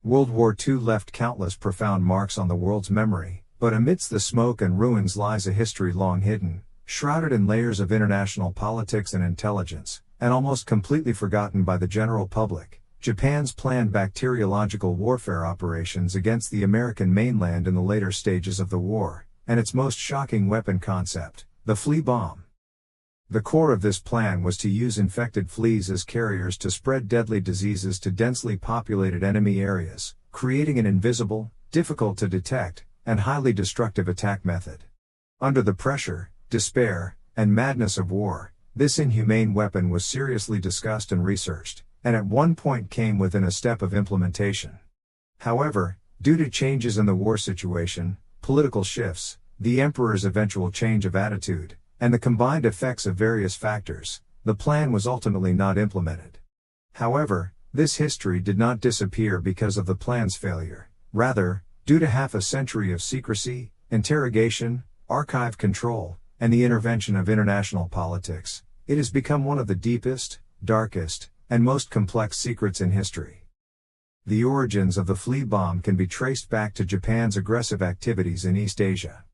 World War II left countless profound marks on the world's memory, but amidst the smoke and ruins lies a history long hidden, shrouded in layers of international politics and intelligence, and almost completely forgotten by the general public. Japan's planned bacteriological warfare operations against the American mainland in the later stages of the war, and its most shocking weapon concept, the flea bomb. The core of this plan was to use infected fleas as carriers to spread deadly diseases to densely populated enemy areas, creating an invisible, difficult to detect, and highly destructive attack method. Under the pressure, despair, and madness of war, this inhumane weapon was seriously discussed and researched, and at one point came within a step of implementation. However, due to changes in the war situation, political shifts, the emperor's eventual change of attitude, and the combined effects of various factors, the plan was ultimately not implemented. However, this history did not disappear because of the plan's failure. Rather, due to half a century of secrecy, interrogation, archive control, and the intervention of international politics, it has become one of the deepest, darkest, and most complex secrets in history. The origins of the flea bomb can be traced back to Japan's aggressive activities in East Asia.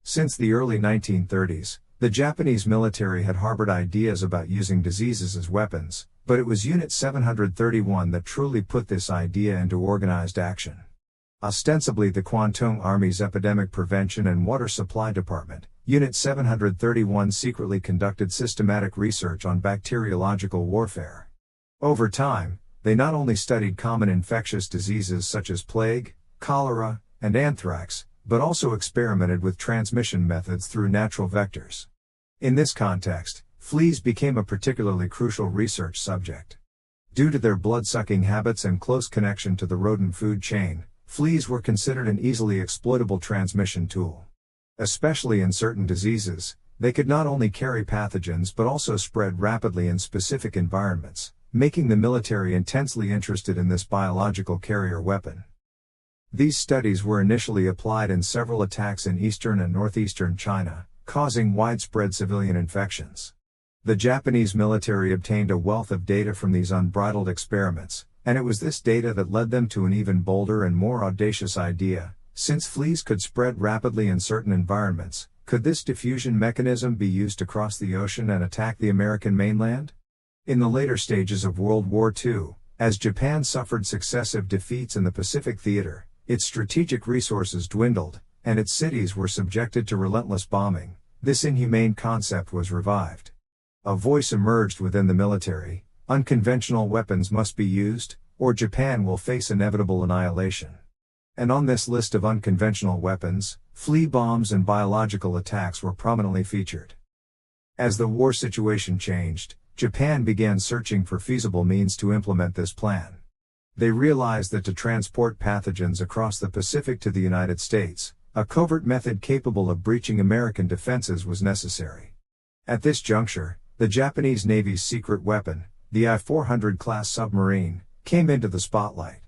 Since the early 1930s, the Japanese military had harbored ideas about using diseases as weapons, but it was Unit 731 that truly put this idea into organized action. Ostensibly the Kwantung Army's Epidemic Prevention and Water Supply Department, Unit 731 secretly conducted systematic research on bacteriological warfare. Over time, they not only studied common infectious diseases such as plague, cholera, and anthrax, but also experimented with transmission methods through natural vectors. In this context, fleas became a particularly crucial research subject. Due to their blood-sucking habits and close connection to the rodent food chain, fleas were considered an easily exploitable transmission tool. Especially in certain diseases, they could not only carry pathogens but also spread rapidly in specific environments, making the military intensely interested in this biological carrier weapon. These studies were initially applied in several attacks in eastern and northeastern China, causing widespread civilian infections. The Japanese military obtained a wealth of data from these unbridled experiments, and it was this data that led them to an even bolder and more audacious idea. Since fleas could spread rapidly in certain environments, could this diffusion mechanism be used to cross the ocean and attack the American mainland? In the later stages of World War II, as Japan suffered successive defeats in the Pacific theater, its strategic resources dwindled, and its cities were subjected to relentless bombing. This inhumane concept was revived. A voice emerged within the military: unconventional weapons must be used, or Japan will face inevitable annihilation. And on this list of unconventional weapons, flea bombs and biological attacks were prominently featured. As the war situation changed, Japan began searching for feasible means to implement this plan. They realized that to transport pathogens across the Pacific to the United States, a covert method capable of breaching American defenses was necessary. At this juncture, the Japanese Navy's secret weapon, the I-400 class submarine, came into the spotlight.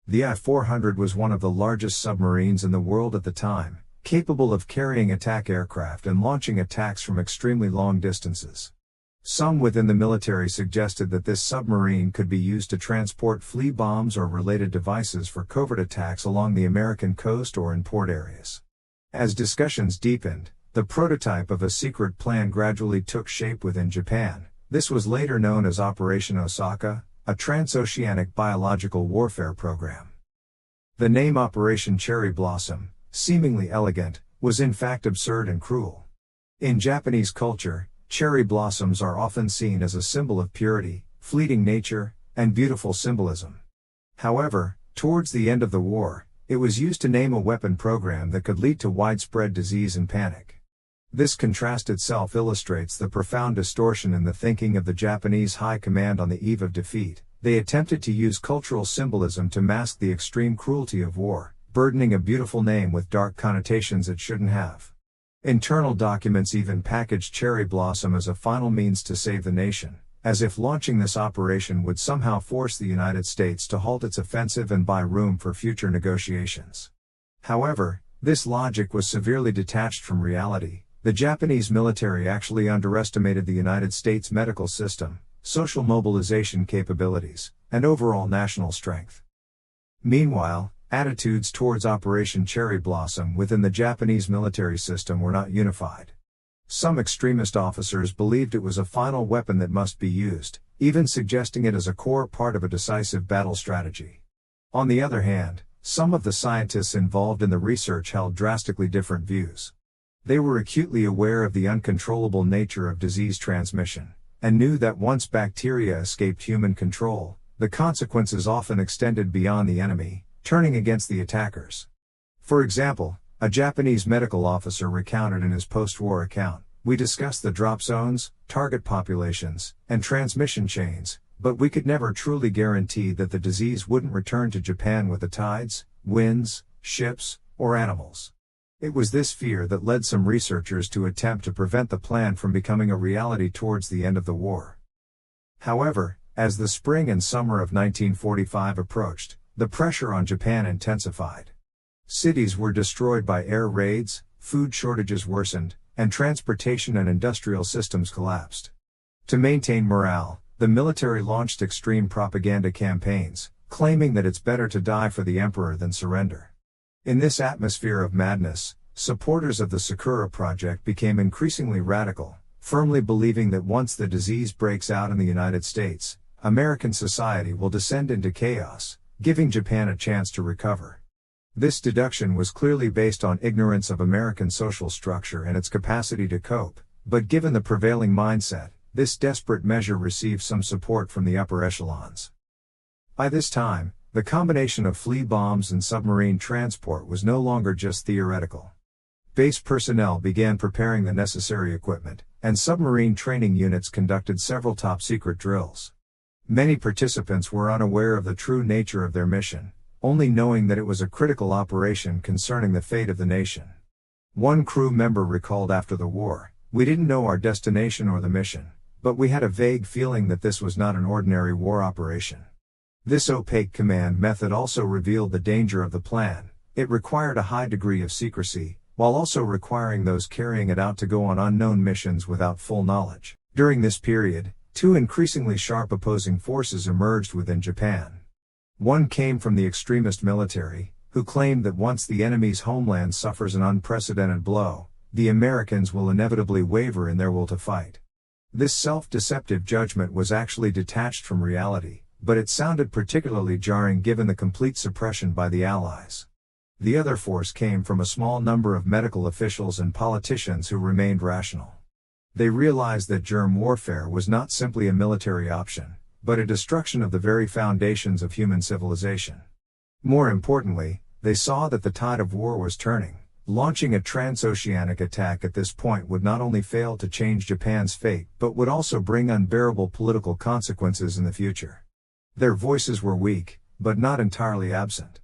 The I-400 was one of the largest submarines in the world at the time, capable of carrying attack aircraft and launching attacks from extremely long distances. Some within the military suggested that this submarine could be used to transport flea bombs or related devices for covert attacks along the American coast or in port areas. As discussions deepened, the prototype of a secret plan gradually took shape within Japan. This was later known as Operation Osaka, a transoceanic biological warfare program. The name Operation Cherry Blossom, seemingly elegant, was in fact absurd and cruel. In Japanese culture, cherry blossoms are often seen as a symbol of purity, fleeting nature, and beautiful symbolism. However, towards the end of the war, it was used to name a weapon program that could lead to widespread disease and panic. This contrast itself illustrates the profound distortion in the thinking of the Japanese high command on the eve of defeat. They attempted to use cultural symbolism to mask the extreme cruelty of war, burdening a beautiful name with dark connotations it shouldn't have. Internal documents even packaged cherry blossom as a final means to save the nation, as if launching this operation would somehow force the United States to halt its offensive and buy room for future negotiations. However, this logic was severely detached from reality. The Japanese military actually underestimated the United States medical system, social mobilization capabilities, and overall national strength. Meanwhile, attitudes towards Operation Cherry Blossom within the Japanese military system were not unified. Some extremist officers believed it was a final weapon that must be used, even suggesting it as a core part of a decisive battle strategy. On the other hand, some of the scientists involved in the research held drastically different views. They were acutely aware of the uncontrollable nature of disease transmission, and knew that once bacteria escaped human control, the consequences often extended beyond the enemy, turning against the attackers. For example, a Japanese medical officer recounted in his post-war account, "We discussed the drop zones, target populations, and transmission chains, but we could never truly guarantee that the disease wouldn't return to Japan with the tides, winds, ships, or animals." It was this fear that led some researchers to attempt to prevent the plan from becoming a reality towards the end of the war. However, as the spring and summer of 1945 approached, the pressure on Japan intensified. Cities were destroyed by air raids, food shortages worsened, and transportation and industrial systems collapsed. To maintain morale, the military launched extreme propaganda campaigns, claiming that it's better to die for the emperor than surrender. In this atmosphere of madness, supporters of the Sakura project became increasingly radical, firmly believing that once the disease breaks out in the United States, American society will descend into chaos, giving Japan a chance to recover. This deduction was clearly based on ignorance of American social structure and its capacity to cope, but given the prevailing mindset, this desperate measure received some support from the upper echelons. By this time, the combination of flea bombs and submarine transport was no longer just theoretical. Base personnel began preparing the necessary equipment, and submarine training units conducted several top-secret drills. Many participants were unaware of the true nature of their mission, only knowing that it was a critical operation concerning the fate of the nation. One crew member recalled after the war, "We didn't know our destination or the mission, but we had a vague feeling that this was not an ordinary war operation." This opaque command method also revealed the danger of the plan. It required a high degree of secrecy, while also requiring those carrying it out to go on unknown missions without full knowledge. During this period, two increasingly sharp opposing forces emerged within Japan. One came from the extremist military, who claimed that once the enemy's homeland suffers an unprecedented blow, the Americans will inevitably waver in their will to fight. This self-deceptive judgment was actually detached from reality, but it sounded particularly jarring given the complete suppression by the Allies. The other force came from a small number of medical officials and politicians who remained rational. They realized that germ warfare was not simply a military option, but a destruction of the very foundations of human civilization. More importantly, they saw that the tide of war was turning. Launching a transoceanic attack at this point would not only fail to change Japan's fate but would also bring unbearable political consequences in the future. Their voices were weak, but not entirely absent.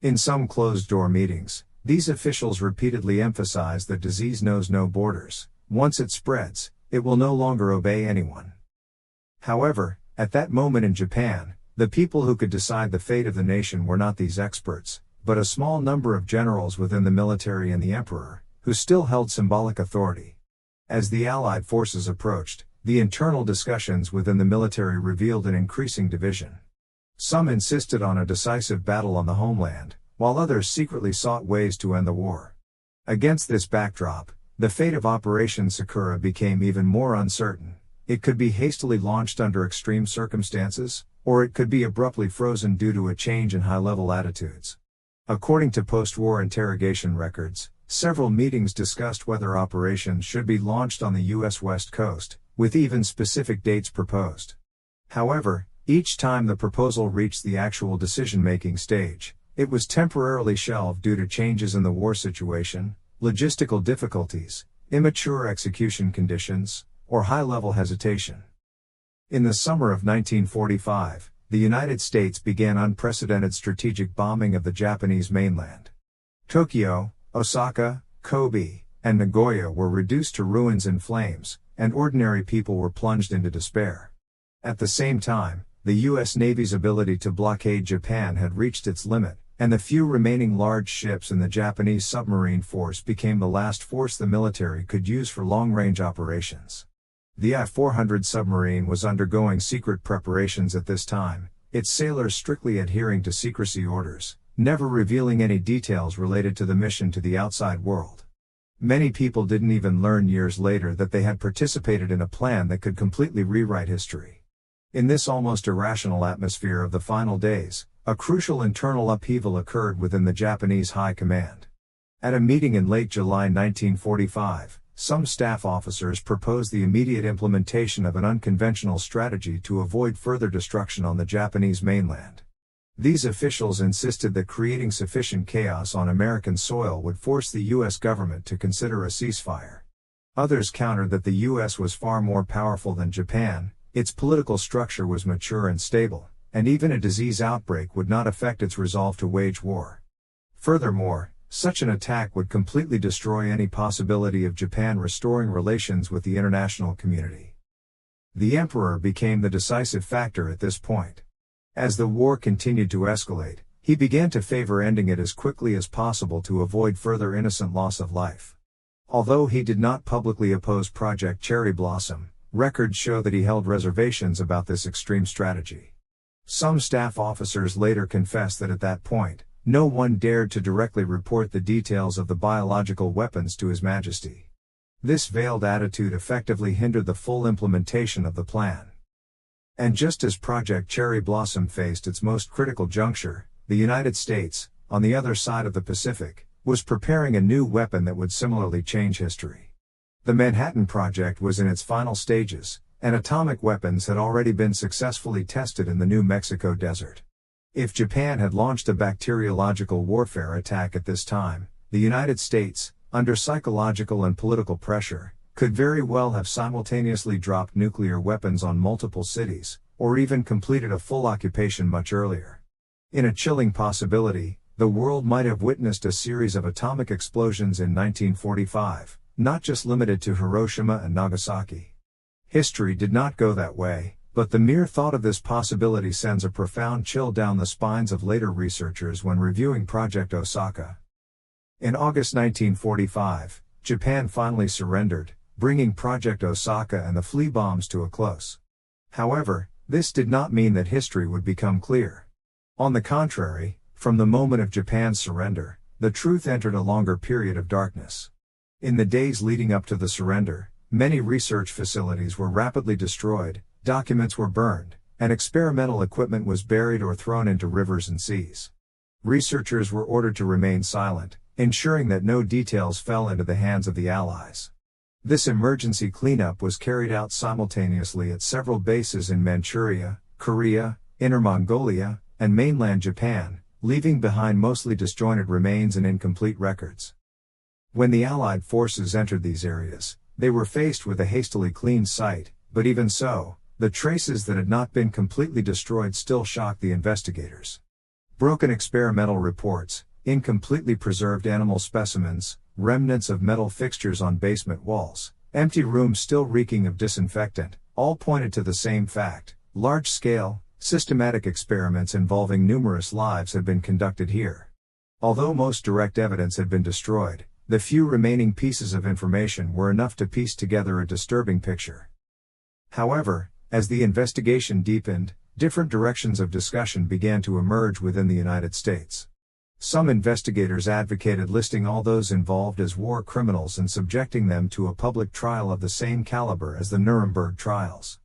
In some closed-door meetings, these officials repeatedly emphasized that disease knows no borders. Once it spreads, it will no longer obey anyone. However, at that moment in Japan, the people who could decide the fate of the nation were not these experts, but a small number of generals within the military and the emperor, who still held symbolic authority. As the Allied forces approached, the internal discussions within the military revealed an increasing division. Some insisted on a decisive battle on the homeland, while others secretly sought ways to end the war. Against this backdrop, the fate of Operation Sakura became even more uncertain. It could be hastily launched under extreme circumstances, or it could be abruptly frozen due to a change in high-level attitudes. According to post-war interrogation records, several meetings discussed whether operations should be launched on the U.S. West Coast, with even specific dates proposed. However, each time the proposal reached the actual decision-making stage, it was temporarily shelved due to changes in the war situation, logistical difficulties, immature execution conditions, or high-level hesitation. In the summer of 1945, the United States began unprecedented strategic bombing of the Japanese mainland. Tokyo, Osaka, Kobe, and Nagoya were reduced to ruins and flames, and ordinary people were plunged into despair. At the same time, the U.S. Navy's ability to blockade Japan had reached its limit, and the few remaining large ships in the Japanese submarine force became the last force the military could use for long-range operations. The I-400 submarine was undergoing secret preparations at this time. its sailors strictly adhering to secrecy orders, never revealing any details related to the mission to the outside world. Many people didn't even learn years later that they had participated in a plan that could completely rewrite history. In this almost irrational atmosphere of the final days, a crucial internal upheaval occurred within the Japanese High Command. At a meeting in late July 1945, some staff officers proposed the immediate implementation of an unconventional strategy to avoid further destruction on the Japanese mainland. These officials insisted that creating sufficient chaos on American soil would force the U.S. government to consider a ceasefire. Others countered that the U.S. was far more powerful than Japan, its political structure was mature and stable, and even a disease outbreak would not affect its resolve to wage war. Furthermore, such an attack would completely destroy any possibility of Japan restoring relations with the international community. The emperor became the decisive factor at this point. As the war continued to escalate, he began to favor ending it as quickly as possible to avoid further innocent loss of life. Although he did not publicly oppose Project Cherry Blossom, records show that he held reservations about this extreme strategy. Some staff officers later confessed that at that point, no one dared to directly report the details of the biological weapons to His Majesty. This veiled attitude effectively hindered the full implementation of the plan. And just as Project Cherry Blossom faced its most critical juncture, the United States, on the other side of the Pacific, was preparing a new weapon that would similarly change history. The Manhattan Project was in its final stages, and atomic weapons had already been successfully tested in the New Mexico desert. If Japan had launched a bacteriological warfare attack at this time, the United States, under psychological and political pressure, could very well have simultaneously dropped nuclear weapons on multiple cities, or even completed a full occupation much earlier. In a chilling possibility, the world might have witnessed a series of atomic explosions in 1945, not just limited to Hiroshima and Nagasaki. History did not go that way, but the mere thought of this possibility sends a profound chill down the spines of later researchers when reviewing Project Osaka. In August 1945, Japan finally surrendered, bringing Project Osaka and the flea bombs to a close. However, this did not mean that history would become clear. On the contrary, from the moment of Japan's surrender, the truth entered a longer period of darkness. In the days leading up to the surrender, many research facilities were rapidly destroyed, documents were burned, and experimental equipment was buried or thrown into rivers and seas. Researchers were ordered to remain silent, ensuring that no details fell into the hands of the Allies. This emergency cleanup was carried out simultaneously at several bases in Manchuria, Korea, Inner Mongolia, and mainland Japan, leaving behind mostly disjointed remains and incomplete records. When the Allied forces entered these areas, they were faced with a hastily cleaned site, but even so, the traces that had not been completely destroyed still shocked the investigators. Broken experimental reports, incompletely preserved animal specimens, remnants of metal fixtures on basement walls, empty rooms still reeking of disinfectant, all pointed to the same fact: large-scale, systematic experiments involving numerous lives had been conducted here. Although most direct evidence had been destroyed, the few remaining pieces of information were enough to piece together a disturbing picture. However, as the investigation deepened, different directions of discussion began to emerge within the United States. Some investigators advocated listing all those involved as war criminals and subjecting them to a public trial of the same caliber as the Nuremberg trials.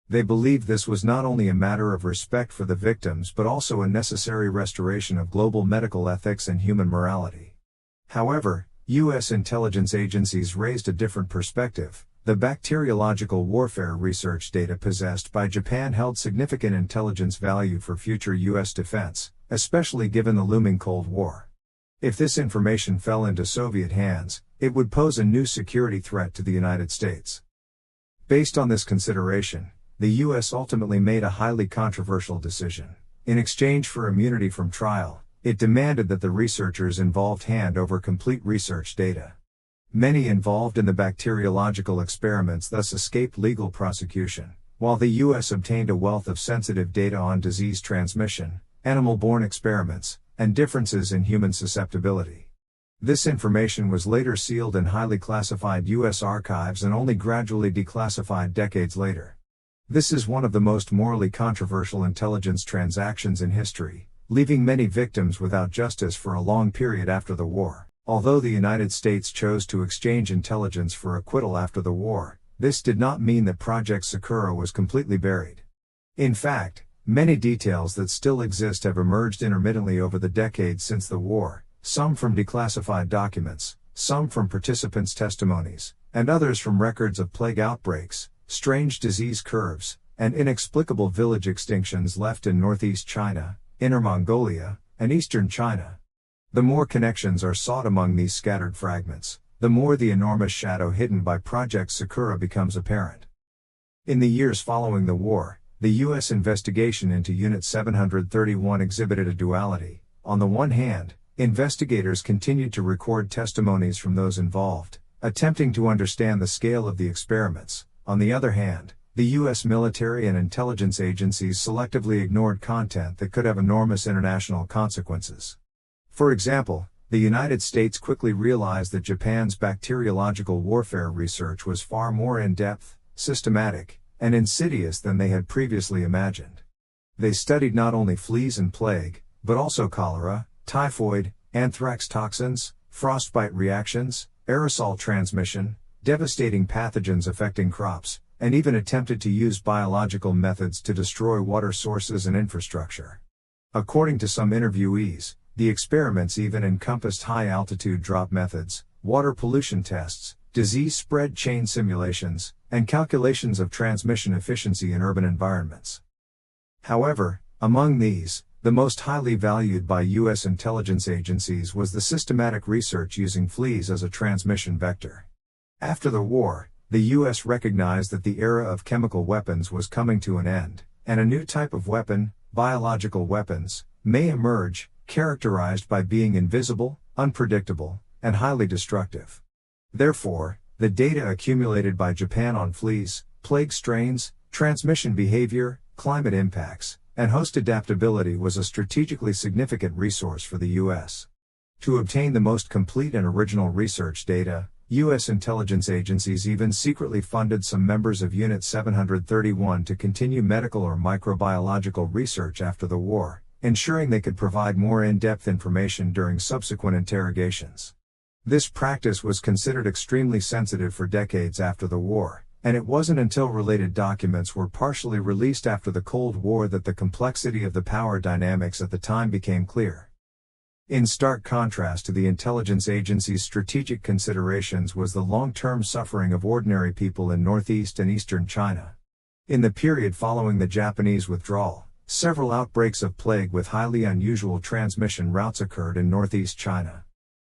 They believed this was not only a matter of respect for the victims but also a necessary restoration of global medical ethics and human morality. However, U.S. intelligence agencies raised a different perspective. The bacteriological warfare research data possessed by Japan held significant intelligence value for future U.S. defense, especially given the looming Cold War. If this information fell into Soviet hands, it would pose a new security threat to the United States. Based on this consideration, the U.S. ultimately made a highly controversial decision. In exchange for immunity from trial, it demanded that the researchers involved hand over complete research data. Many involved in the bacteriological experiments thus escaped legal prosecution, while the U.S. obtained a wealth of sensitive data on disease transmission, animal-borne experiments, and differences in human susceptibility. This information was later sealed in highly classified U.S. archives and only gradually declassified decades later. This is one of the most morally controversial intelligence transactions in history, leaving many victims without justice for a long period after the war. Although the United States chose to exchange intelligence for acquittal after the war, this did not mean that Project Sakura was completely buried. In fact, many details that still exist have emerged intermittently over the decades since the war, some from declassified documents, some from participants' testimonies, and others from records of plague outbreaks, strange disease curves, and inexplicable village extinctions left in northeast China, Inner Mongolia, and eastern China. The more connections are sought among these scattered fragments, the more the enormous shadow hidden by Project Sakura becomes apparent. In the years following the war, the U.S. investigation into Unit 731 exhibited a duality. On the one hand, investigators continued to record testimonies from those involved, attempting to understand the scale of the experiments. On the other hand, the U.S. military and intelligence agencies selectively ignored content that could have enormous international consequences. For example, the United States quickly realized that Japan's bacteriological warfare research was far more in-depth, systematic, and insidious than they had previously imagined. They studied not only fleas and plague, but also cholera, typhoid, anthrax toxins, frostbite reactions, aerosol transmission, devastating pathogens affecting crops, and even attempted to use biological methods to destroy water sources and infrastructure. According to some interviewees, the experiments even encompassed high-altitude drop methods, water pollution tests, disease spread chain simulations, and calculations of transmission efficiency in urban environments. However, among these, the most highly valued by U.S. intelligence agencies was the systematic research using fleas as a transmission vector. After the war, the U.S. recognized that the era of chemical weapons was coming to an end, and a new type of weapon, biological weapons, may emerge, characterized by being invisible, unpredictable, and highly destructive. Therefore, the data accumulated by Japan on fleas, plague strains, transmission behavior, climate impacts, and host adaptability was a strategically significant resource for the U.S. To obtain the most complete and original research data, U.S. intelligence agencies even secretly funded some members of Unit 731 to continue medical or microbiological research after the war, ensuring they could provide more in-depth information during subsequent interrogations. This practice was considered extremely sensitive for decades after the war, and it wasn't until related documents were partially released after the Cold War that the complexity of the power dynamics at the time became clear. In stark contrast to the intelligence agency's strategic considerations was the long-term suffering of ordinary people in northeast and eastern China. In the period following the Japanese withdrawal, several outbreaks of plague with highly unusual transmission routes occurred in northeast China.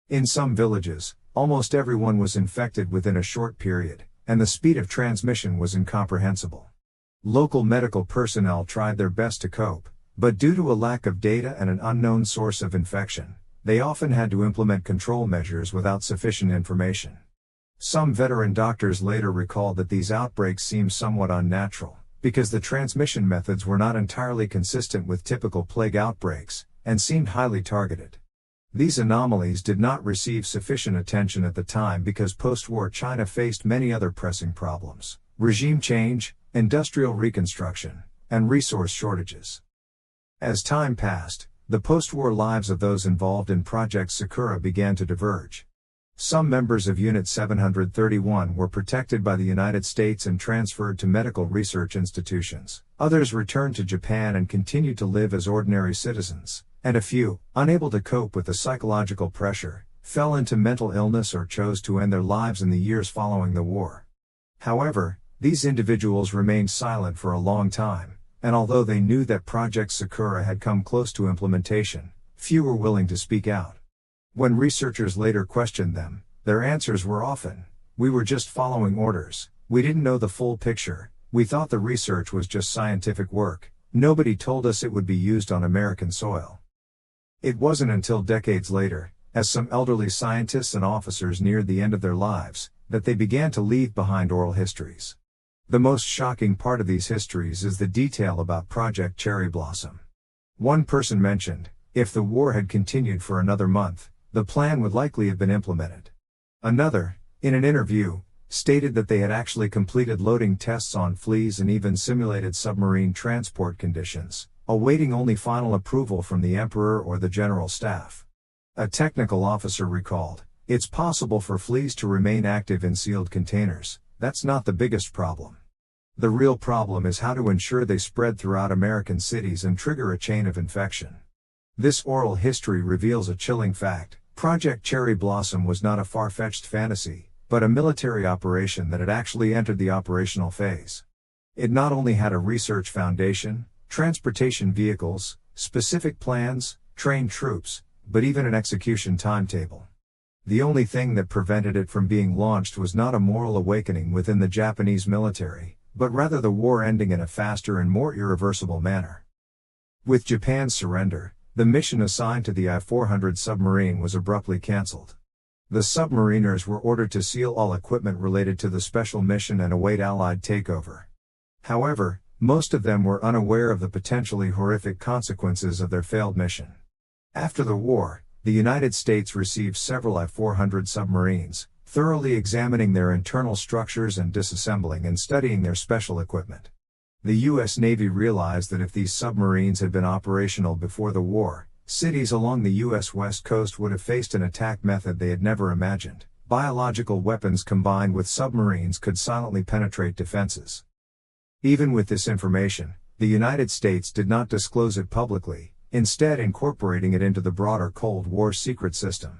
In some villages, almost everyone was infected within a short period, and the speed of transmission was incomprehensible. Local medical personnel tried their best to cope, but due to a lack of data and an unknown source of infection, they often had to implement control measures without sufficient information. Some veteran doctors later recalled that these outbreaks seemed somewhat unnatural, because the transmission methods were not entirely consistent with typical plague outbreaks, and seemed highly targeted. These anomalies did not receive sufficient attention at the time because post-war China faced many other pressing problems: regime change, industrial reconstruction, and resource shortages. As time passed, the post-war lives of those involved in Project Sakura began to diverge. Some members of Unit 731 were protected by the United States and transferred to medical research institutions. Others returned to Japan and continued to live as ordinary citizens, and a few, unable to cope with the psychological pressure, fell into mental illness or chose to end their lives in the years following the war. However, these individuals remained silent for a long time, and although they knew that Project Sakura had come close to implementation, few were willing to speak out. When researchers later questioned them, their answers were often, "We were just following orders, we didn't know the full picture, we thought the research was just scientific work, nobody told us it would be used on American soil." It wasn't until decades later, as some elderly scientists and officers neared the end of their lives, that they began to leave behind oral histories. The most shocking part of these histories is the detail about Project Cherry Blossom. One person mentioned, if the war had continued for another month, the plan would likely have been implemented. Another, in an interview, stated that they had actually completed loading tests on fleas and even simulated submarine transport conditions, awaiting only final approval from the Emperor or the General Staff. A technical officer recalled, "It's possible for fleas to remain active in sealed containers. That's not the biggest problem. The real problem is how to ensure they spread throughout American cities and trigger a chain of infection." This oral history reveals a chilling fact. Project Cherry Blossom was not a far-fetched fantasy, but a military operation that had actually entered the operational phase. It not only had a research foundation, transportation vehicles, specific plans, trained troops, but even an execution timetable. The only thing that prevented it from being launched was not a moral awakening within the Japanese military, but rather the war ending in a faster and more irreversible manner. With Japan's surrender, the mission assigned to the I-400 submarine was abruptly cancelled. The submariners were ordered to seal all equipment related to the special mission and await Allied takeover. However, most of them were unaware of the potentially horrific consequences of their failed mission. After the war, the United States received several I-400 submarines, thoroughly examining their internal structures and disassembling and studying their special equipment. The U.S. Navy realized that if these submarines had been operational before the war, cities along the U.S. West Coast would have faced an attack method they had never imagined. Biological weapons combined with submarines could silently penetrate defenses. Even with this information, the United States did not disclose it publicly, instead incorporating it into the broader Cold War secret system.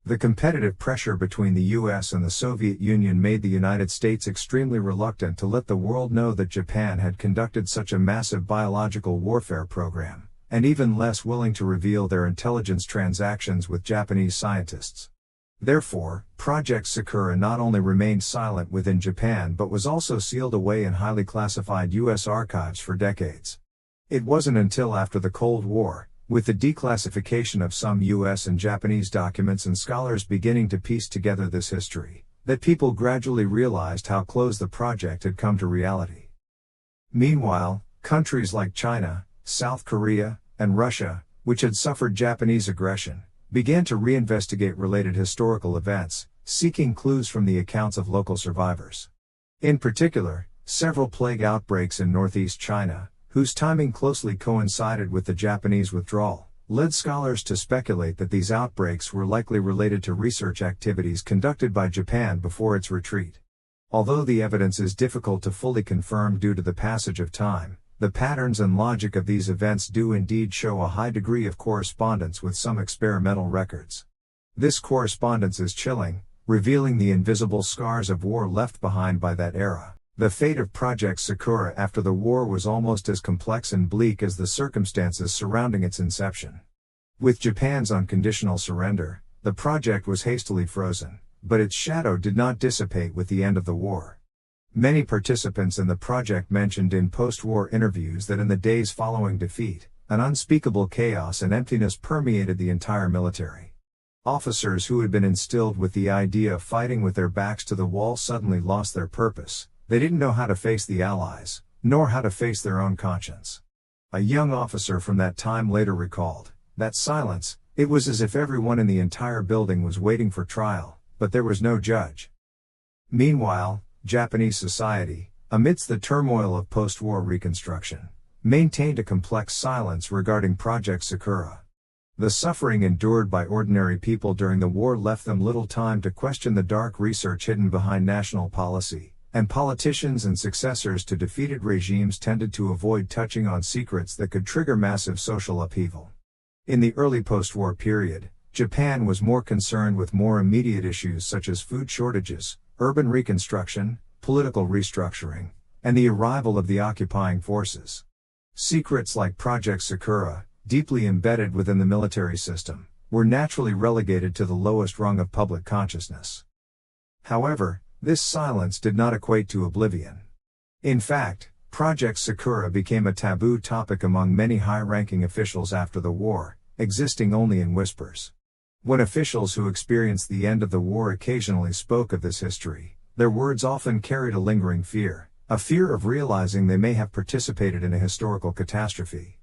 The competitive pressure between the US and the Soviet Union made the United States extremely reluctant to let the world know that Japan had conducted such a massive biological warfare program, and even less willing to reveal their intelligence transactions with Japanese scientists. Therefore, Project Sakura not only remained silent within Japan but was also sealed away in highly classified US archives for decades. It wasn't until after the Cold War, with the declassification of some US and Japanese documents and scholars beginning to piece together this history, that people gradually realized how close the project had come to reality. Meanwhile, countries like China, South Korea, and Russia, which had suffered Japanese aggression, began to reinvestigate related historical events, seeking clues from the accounts of local survivors. In particular, several plague outbreaks in northeast China, whose timing closely coincided with the Japanese withdrawal, led scholars to speculate that these outbreaks were likely related to research activities conducted by Japan before its retreat. Although the evidence is difficult to fully confirm due to the passage of time, the patterns and logic of these events do indeed show a high degree of correspondence with some experimental records. This correspondence is chilling, revealing the invisible scars of war left behind by that era. The fate of Project Sakura after the war was almost as complex and bleak as the circumstances surrounding its inception. With Japan's unconditional surrender, the project was hastily frozen, but its shadow did not dissipate with the end of the war. Many participants in the project mentioned in post-war interviews that in the days following defeat, an unspeakable chaos and emptiness permeated the entire military. Officers who had been instilled with the idea of fighting with their backs to the wall suddenly lost their purpose. They didn't know how to face the Allies, nor how to face their own conscience. A young officer from that time later recalled, that silence, it was as if everyone in the entire building was waiting for trial, but there was no judge. Meanwhile, Japanese society, amidst the turmoil of post-war reconstruction, maintained a complex silence regarding Project Sakura. The suffering endured by ordinary people during the war left them little time to question the dark research hidden behind national policy, and politicians and successors to defeated regimes tended to avoid touching on secrets that could trigger massive social upheaval. In the early post-war period, Japan was more concerned with more immediate issues such as food shortages, urban reconstruction, political restructuring, and the arrival of the occupying forces. Secrets like Project Sakura, deeply embedded within the military system, were naturally relegated to the lowest rung of public consciousness. However, this silence did not equate to oblivion. In fact, Project Sakura became a taboo topic among many high-ranking officials after the war, existing only in whispers. When officials who experienced the end of the war occasionally spoke of this history, their words often carried a lingering fear, a fear of realizing they may have participated in a historical catastrophe.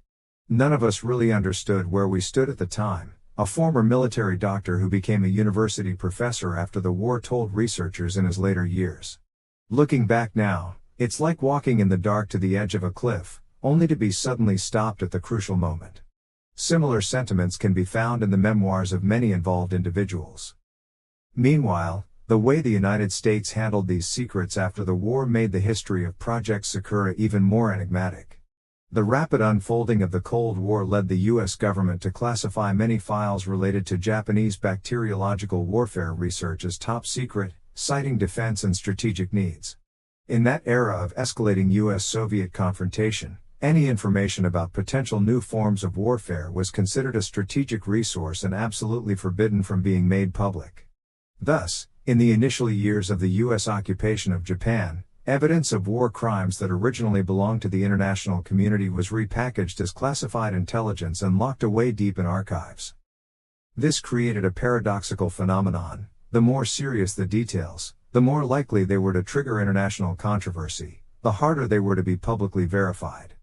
None of us really understood where we stood at the time, A former military doctor who became a university professor after the war told researchers in his later years. Looking back now, it's like walking in the dark to the edge of a cliff, only to be suddenly stopped at the crucial moment. Similar sentiments can be found in the memoirs of many involved individuals. Meanwhile, the way the United States handled these secrets after the war made the history of Project Sakura even more enigmatic. The rapid unfolding of the Cold War led the U.S. government to classify many files related to Japanese bacteriological warfare research as top secret, citing defense and strategic needs. In that era of escalating U.S.-Soviet confrontation, any information about potential new forms of warfare was considered a strategic resource and absolutely forbidden from being made public. Thus, in the initial years of the U.S. occupation of Japan, evidence of war crimes that originally belonged to the international community was repackaged as classified intelligence and locked away deep in archives. This created a paradoxical phenomenon: the more serious the details, the more likely they were to trigger international controversy, the harder they were to be publicly verified.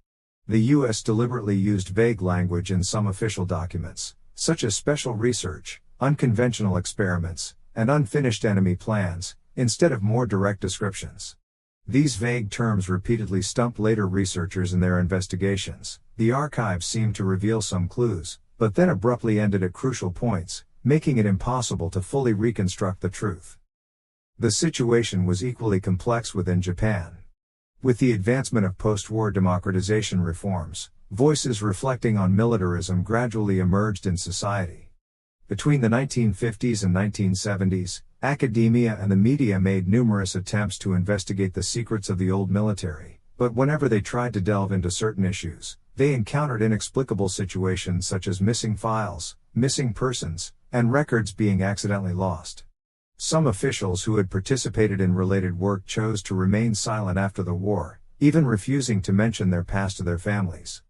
The U.S. deliberately used vague language in some official documents, such as special research, unconventional experiments, and unfinished enemy plans, instead of more direct descriptions. These vague terms repeatedly stumped later researchers in their investigations. The archives seemed to reveal some clues, but then abruptly ended at crucial points, making it impossible to fully reconstruct the truth. The situation was equally complex within Japan. With the advancement of post-war democratization reforms, voices reflecting on militarism gradually emerged in society. Between the 1950s and 1970s, academia and the media made numerous attempts to investigate the secrets of the old military, but whenever they tried to delve into certain issues, they encountered inexplicable situations such as missing files, missing persons, and records being accidentally lost. Some officials who had participated in related work chose to remain silent after the war, even refusing to mention their past to their families.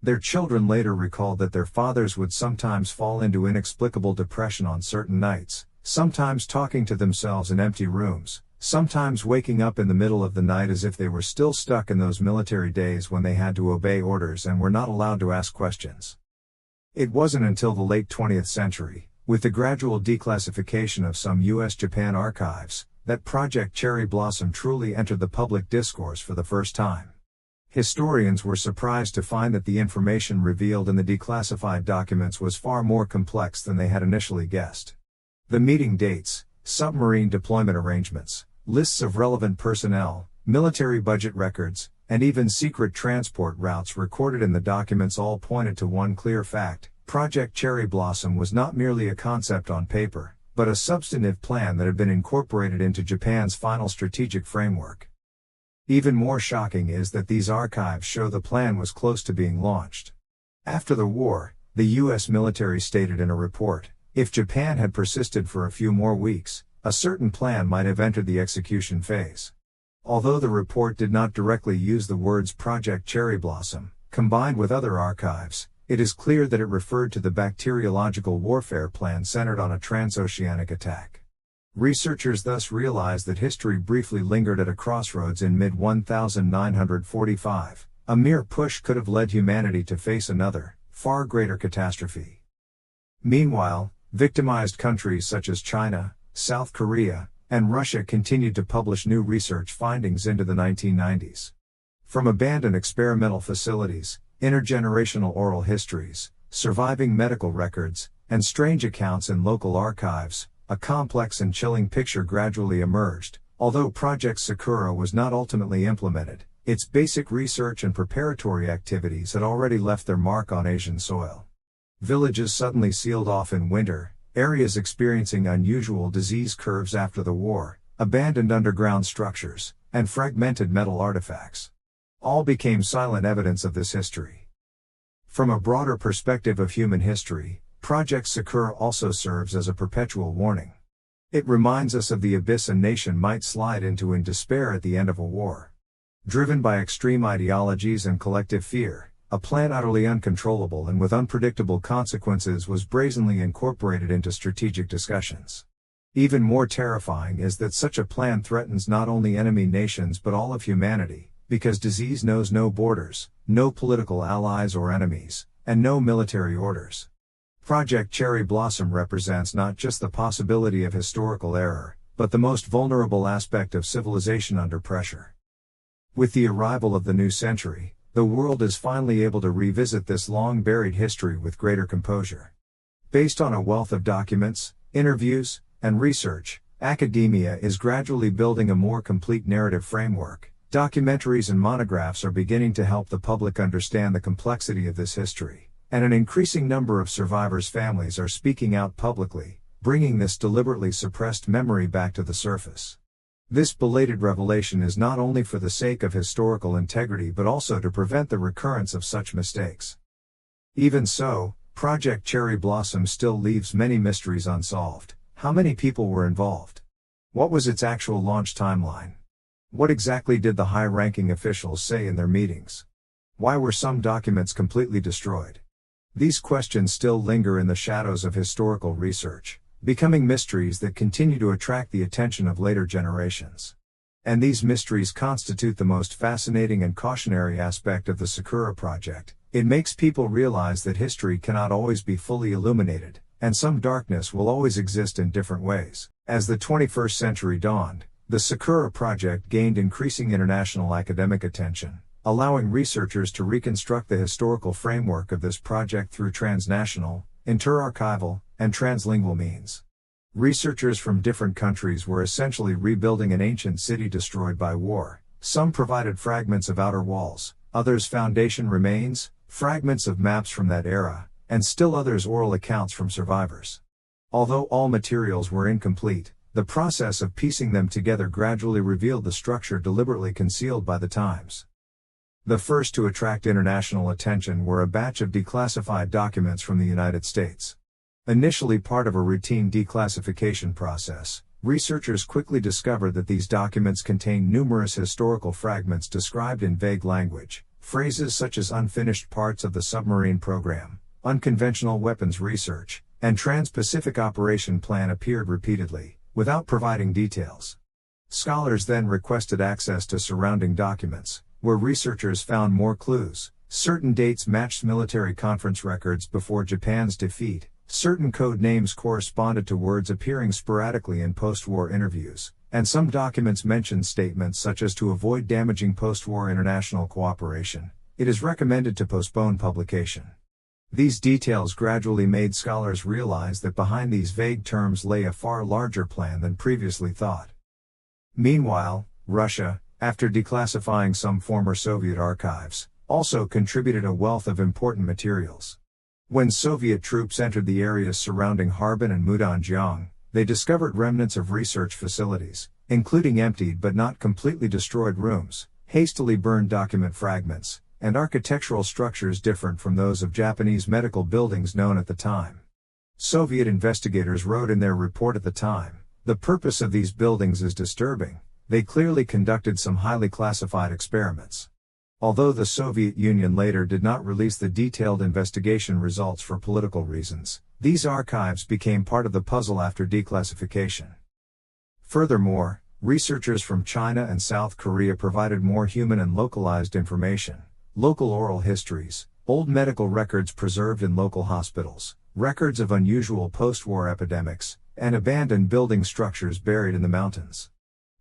Their children later recalled that their fathers would sometimes fall into inexplicable depression on certain nights, sometimes talking to themselves in empty rooms, sometimes waking up in the middle of the night as if they were still stuck in those military days when they had to obey orders and were not allowed to ask questions. It wasn't until the late 20th century, with the gradual declassification of some U.S.-Japan archives, that Project Cherry Blossom truly entered the public discourse for the first time. Historians were surprised to find that the information revealed in the declassified documents was far more complex than they had initially guessed. The meeting dates, submarine deployment arrangements, lists of relevant personnel, military budget records, and even secret transport routes recorded in the documents all pointed to one clear fact: Project Cherry Blossom was not merely a concept on paper, but a substantive plan that had been incorporated into Japan's final strategic framework. Even more shocking is that these archives show the plan was close to being launched. After the war, the U.S. military stated in a report, if Japan had persisted for a few more weeks, a certain plan might have entered the execution phase. Although the report did not directly use the words Project Cherry Blossom, combined with other archives, it is clear that it referred to the bacteriological warfare plan centered on a transoceanic attack. Researchers thus realized that history briefly lingered at a crossroads in mid-1945. A mere push could have led humanity to face another, far greater catastrophe. Meanwhile, victimized countries such as China, South Korea, and Russia continued to publish new research findings into the 1990s. From abandoned experimental facilities, intergenerational oral histories, surviving medical records, and strange accounts in local archives, a complex and chilling picture gradually emerged. Although Project Sakura was not ultimately implemented, its basic research and preparatory activities had already left their mark on Asian soil. Villages suddenly sealed off in winter, areas experiencing unusual disease curves after the war, abandoned underground structures, and fragmented metal artifacts. All became silent evidence of this history. From a broader perspective of human history, Project Sakura also serves as a perpetual warning. It reminds us of the abyss a nation might slide into in despair at the end of a war. Driven by extreme ideologies and collective fear, a plan utterly uncontrollable and with unpredictable consequences was brazenly incorporated into strategic discussions. Even more terrifying is that such a plan threatens not only enemy nations but all of humanity, because disease knows no borders, no political allies or enemies, and no military orders. Project Cherry Blossom represents not just the possibility of historical error, but the most vulnerable aspect of civilization under pressure. With the arrival of the new century, the world is finally able to revisit this long-buried history with greater composure. Based on a wealth of documents, interviews, and research, academia is gradually building a more complete narrative framework. Documentaries and monographs are beginning to help the public understand the complexity of this history, and an increasing number of survivors' families are speaking out publicly, bringing this deliberately suppressed memory back to the surface. This belated revelation is not only for the sake of historical integrity but also to prevent the recurrence of such mistakes. Even so, Project Cherry Blossom still leaves many mysteries unsolved. How many people were involved? What was its actual launch timeline? What exactly did the high-ranking officials say in their meetings? Why were some documents completely destroyed? These questions still linger in the shadows of historical research, becoming mysteries that continue to attract the attention of later generations. And these mysteries constitute the most fascinating and cautionary aspect of the Sakura project. It makes people realize that history cannot always be fully illuminated, and some darkness will always exist in different ways. As the 21st century dawned, the Sakura project gained increasing international academic attention, allowing researchers to reconstruct the historical framework of this project through transnational, interarchival, and translingual means. Researchers from different countries were essentially rebuilding an ancient city destroyed by war. Some provided fragments of outer walls, others foundation remains, fragments of maps from that era, and still others oral accounts from survivors. Although all materials were incomplete, the process of piecing them together gradually revealed the structure deliberately concealed by the times. The first to attract international attention were a batch of declassified documents from the United States. Initially part of a routine declassification process, researchers quickly discovered that these documents contained numerous historical fragments described in vague language. Phrases such as unfinished parts of the submarine program, unconventional weapons research, and Trans-Pacific Operation Plan appeared repeatedly, without providing details. Scholars then requested access to surrounding documents, where researchers found more clues. Certain dates matched military conference records before Japan's defeat, certain code names corresponded to words appearing sporadically in post-war interviews, and some documents mentioned statements such as to avoid damaging post-war international cooperation, it is recommended to postpone publication. These details gradually made scholars realize that behind these vague terms lay a far larger plan than previously thought. Meanwhile, Russia, after declassifying some former Soviet archives, also contributed a wealth of important materials. When Soviet troops entered the areas surrounding Harbin and Mudanjiang, they discovered remnants of research facilities, including emptied but not completely destroyed rooms, hastily burned document fragments, and architectural structures different from those of Japanese medical buildings known at the time. Soviet investigators wrote in their report at the time, "The purpose of these buildings is disturbing. They clearly conducted some highly classified experiments." Although the Soviet Union later did not release the detailed investigation results for political reasons, these archives became part of the puzzle after declassification. Furthermore, researchers from China and South Korea provided more human and localized information. Local oral histories, old medical records preserved in local hospitals, records of unusual post-war epidemics, and abandoned building structures buried in the mountains.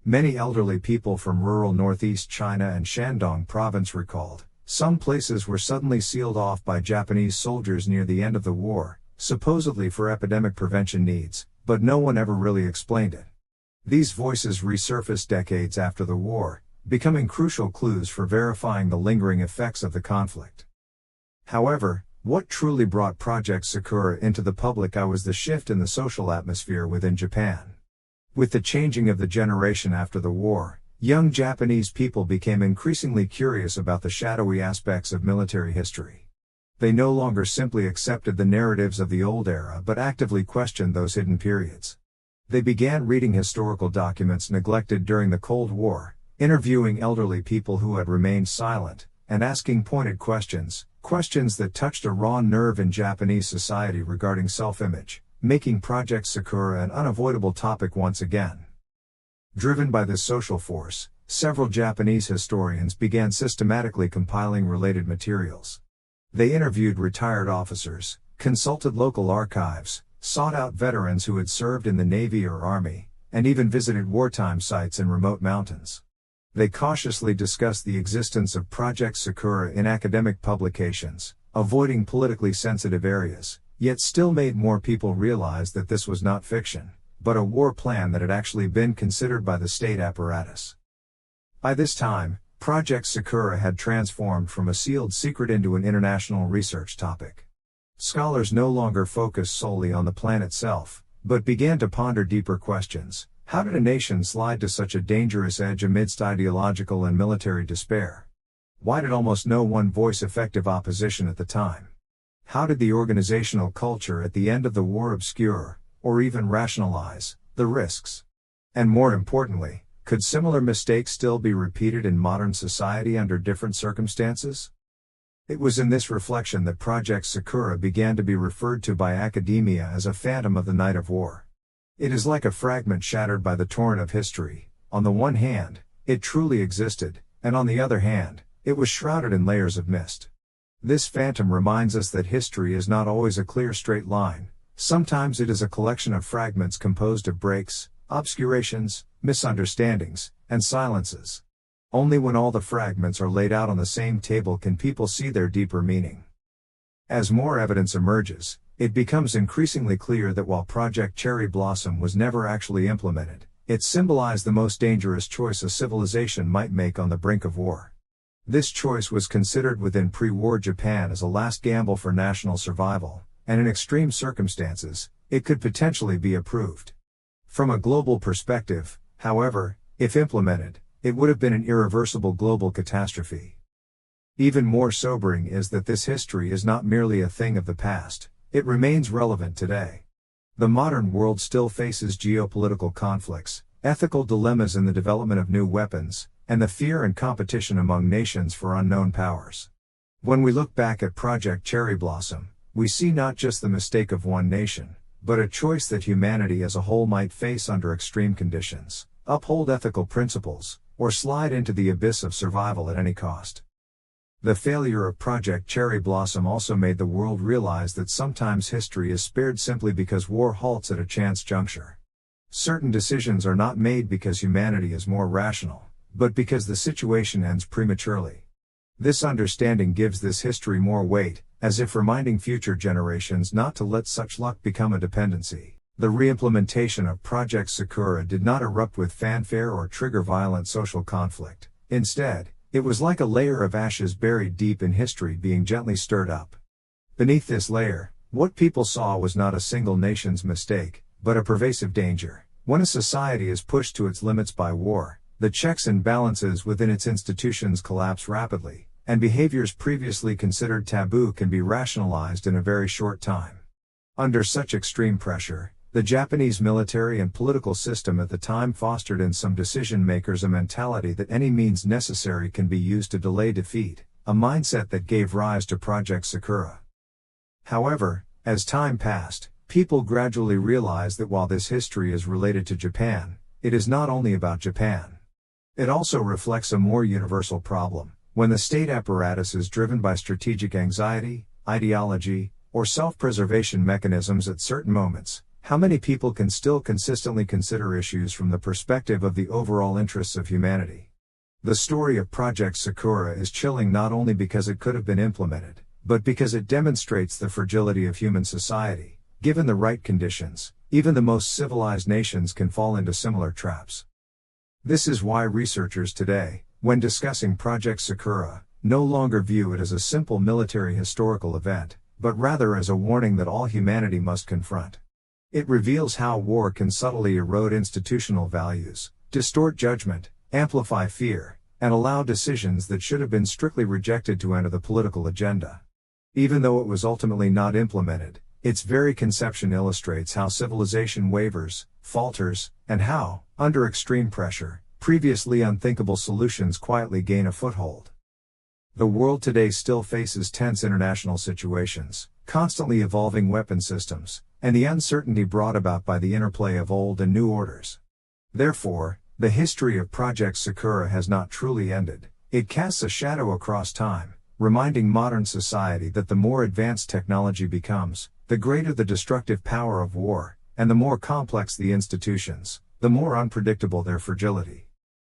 Many elderly people from rural northeast China and Shandong province recalled, some places were suddenly sealed off by Japanese soldiers near the end of the war, supposedly for epidemic prevention needs, but no one ever really explained it. These voices resurfaced decades after the war, becoming crucial clues for verifying the lingering effects of the conflict. However, what truly brought Project Sakura into the public eye was the shift in the social atmosphere within Japan. With the changing of the generation after the war, young Japanese people became increasingly curious about the shadowy aspects of military history. They no longer simply accepted the narratives of the old era but actively questioned those hidden periods. They began reading historical documents neglected during the Cold War, interviewing elderly people who had remained silent, and asking pointed questions that touched a raw nerve in Japanese society regarding self-image, making Project Sakura an unavoidable topic once again. Driven by this social force, several Japanese historians began systematically compiling related materials. They interviewed retired officers, consulted local archives, sought out veterans who had served in the Navy or Army, and even visited wartime sites in remote mountains. They cautiously discussed the existence of Project Sakura in academic publications, avoiding politically sensitive areas, yet still made more people realize that this was not fiction, but a war plan that had actually been considered by the state apparatus. By this time, Project Sakura had transformed from a sealed secret into an international research topic. Scholars no longer focused solely on the plan itself, but began to ponder deeper questions. How did a nation slide to such a dangerous edge amidst ideological and military despair? Why did almost no one voice effective opposition at the time? How did the organizational culture at the end of the war obscure, or even rationalize, the risks? And more importantly, could similar mistakes still be repeated in modern society under different circumstances? It was in this reflection that Project Sakura began to be referred to by academia as a phantom of the night of war. It is like a fragment shattered by the torrent of history. On the one hand, it truly existed, and on the other hand, it was shrouded in layers of mist. This phantom reminds us that history is not always a clear straight line. Sometimes it is a collection of fragments composed of breaks, obscurations, misunderstandings, and silences. Only when all the fragments are laid out on the same table can people see their deeper meaning. As more evidence emerges, it becomes increasingly clear that while Project Cherry Blossom was never actually implemented, it symbolized the most dangerous choice a civilization might make on the brink of war. This choice was considered within pre-war Japan as a last gamble for national survival, and in extreme circumstances, it could potentially be approved. From a global perspective, however, if implemented, it would have been an irreversible global catastrophe. Even more sobering is that this history is not merely a thing of the past, it remains relevant today. The modern world still faces geopolitical conflicts, ethical dilemmas in the development of new weapons, and the fear and competition among nations for unknown powers. When we look back at Project Cherry Blossom, we see not just the mistake of one nation, but a choice that humanity as a whole might face under extreme conditions, uphold ethical principles, or slide into the abyss of survival at any cost. The failure of Project Cherry Blossom also made the world realize that sometimes history is spared simply because war halts at a chance juncture. Certain decisions are not made because humanity is more rational, but because the situation ends prematurely. This understanding gives this history more weight, as if reminding future generations not to let such luck become a dependency. The re-implementation of Project Sakura did not erupt with fanfare or trigger violent social conflict. Instead, it was like a layer of ashes buried deep in history being gently stirred up. Beneath this layer, what people saw was not a single nation's mistake, but a pervasive danger. When a society is pushed to its limits by war, the checks and balances within its institutions collapse rapidly, and behaviors previously considered taboo can be rationalized in a very short time. Under such extreme pressure, the Japanese military and political system at the time fostered in some decision makers a mentality that any means necessary can be used to delay defeat, a mindset that gave rise to Project Sakura. However, as time passed, people gradually realized that while this history is related to Japan, it is not only about Japan. It also reflects a more universal problem. When the state apparatus is driven by strategic anxiety, ideology, or self-preservation mechanisms at certain moments, how many people can still consistently consider issues from the perspective of the overall interests of humanity? The story of Project Sakura is chilling not only because it could have been implemented, but because it demonstrates the fragility of human society. Given the right conditions, even the most civilized nations can fall into similar traps. This is why researchers today, when discussing Project Sakura, no longer view it as a simple military historical event, but rather as a warning that all humanity must confront. It reveals how war can subtly erode institutional values, distort judgment, amplify fear, and allow decisions that should have been strictly rejected to enter the political agenda. Even though it was ultimately not implemented, its very conception illustrates how civilization wavers, falters, and how, under extreme pressure, previously unthinkable solutions quietly gain a foothold. The world today still faces tense international situations, constantly evolving weapon systems, and the uncertainty brought about by the interplay of old and new orders. Therefore, the history of Project Sakura has not truly ended. It casts a shadow across time, reminding modern society that the more advanced technology becomes, the greater the destructive power of war, and the more complex the institutions, the more unpredictable their fragility.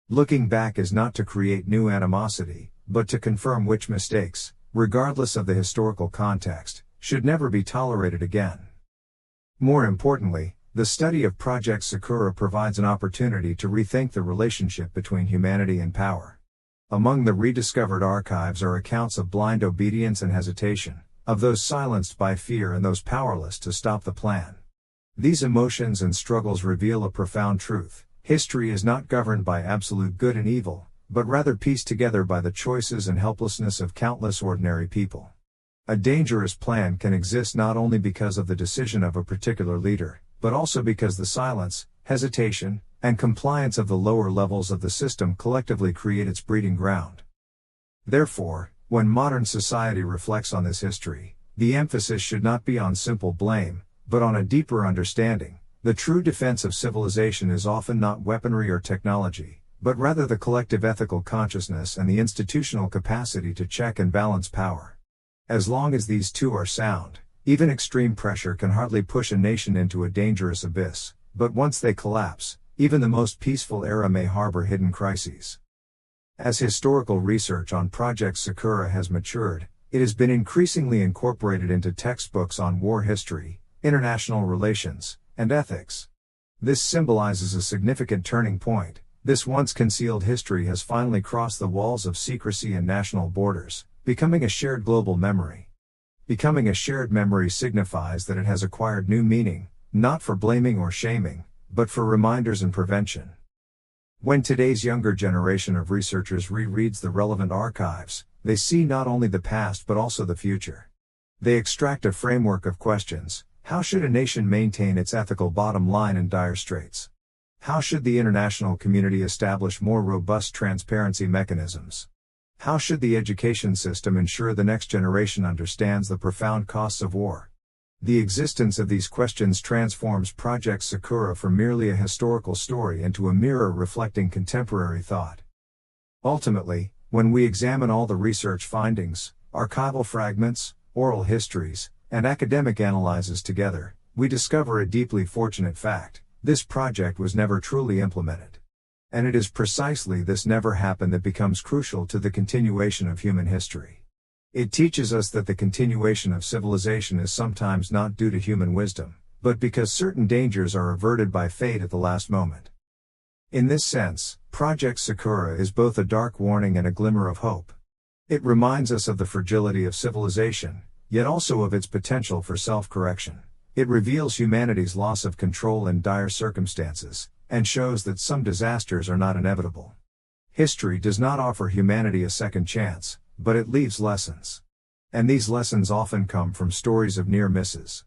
Looking back is not to create new animosity, but to confirm which mistakes, regardless of the historical context, should never be tolerated again. More importantly, the study of Project Sakura provides an opportunity to rethink the relationship between humanity and power. Among the rediscovered archives are accounts of blind obedience and hesitation, of those silenced by fear and those powerless to stop the plan. These emotions and struggles reveal a profound truth: history is not governed by absolute good and evil, but rather pieced together by the choices and helplessness of countless ordinary people. A dangerous plan can exist not only because of the decision of a particular leader, but also because the silence, hesitation, and compliance of the lower levels of the system collectively create its breeding ground. Therefore, when modern society reflects on this history, the emphasis should not be on simple blame, but on a deeper understanding. The true defense of civilization is often not weaponry or technology, but rather the collective ethical consciousness and the institutional capacity to check and balance power. As long as these two are sound, even extreme pressure can hardly push a nation into a dangerous abyss, but once they collapse, even the most peaceful era may harbor hidden crises. As historical research on Project Sakura has matured, it has been increasingly incorporated into textbooks on war history, international relations, and ethics. This symbolizes a significant turning point. This once concealed history has finally crossed the walls of secrecy and national borders, becoming a shared global memory. Becoming a shared memory signifies that it has acquired new meaning, not for blaming or shaming, but for reminders and prevention. When today's younger generation of researchers rereads the relevant archives, they see not only the past but also the future. They extract a framework of questions. How should a nation maintain its ethical bottom line in dire straits? How should the international community establish more robust transparency mechanisms? How should the education system ensure the next generation understands the profound costs of war? The existence of these questions transforms Project Sakura from merely a historical story into a mirror reflecting contemporary thought. Ultimately, when we examine all the research findings, archival fragments, oral histories, and academic analyses together, we discover a deeply fortunate fact: this project was never truly implemented. And it is precisely this never happened that becomes crucial to the continuation of human history. It teaches us that the continuation of civilization is sometimes not due to human wisdom, but because certain dangers are averted by fate at the last moment. In this sense, Project Sakura is both a dark warning and a glimmer of hope. It reminds us of the fragility of civilization, yet also of its potential for self-correction. It reveals humanity's loss of control in dire circumstances, and shows that some disasters are not inevitable. History does not offer humanity a second chance, but it leaves lessons. And these lessons often come from stories of near misses.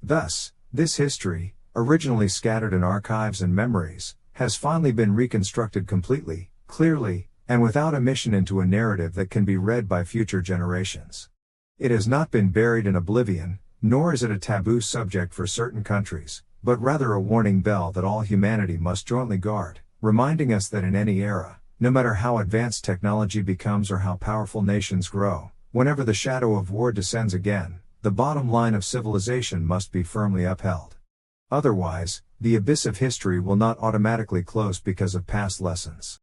Thus, this history, originally scattered in archives and memories, has finally been reconstructed completely, clearly, and without omission into a narrative that can be read by future generations. It has not been buried in oblivion, nor is it a taboo subject for certain countries, but rather a warning bell that all humanity must jointly guard, reminding us that in any era, no matter how advanced technology becomes or how powerful nations grow, whenever the shadow of war descends again, the bottom line of civilization must be firmly upheld. Otherwise, the abyss of history will not automatically close because of past lessons.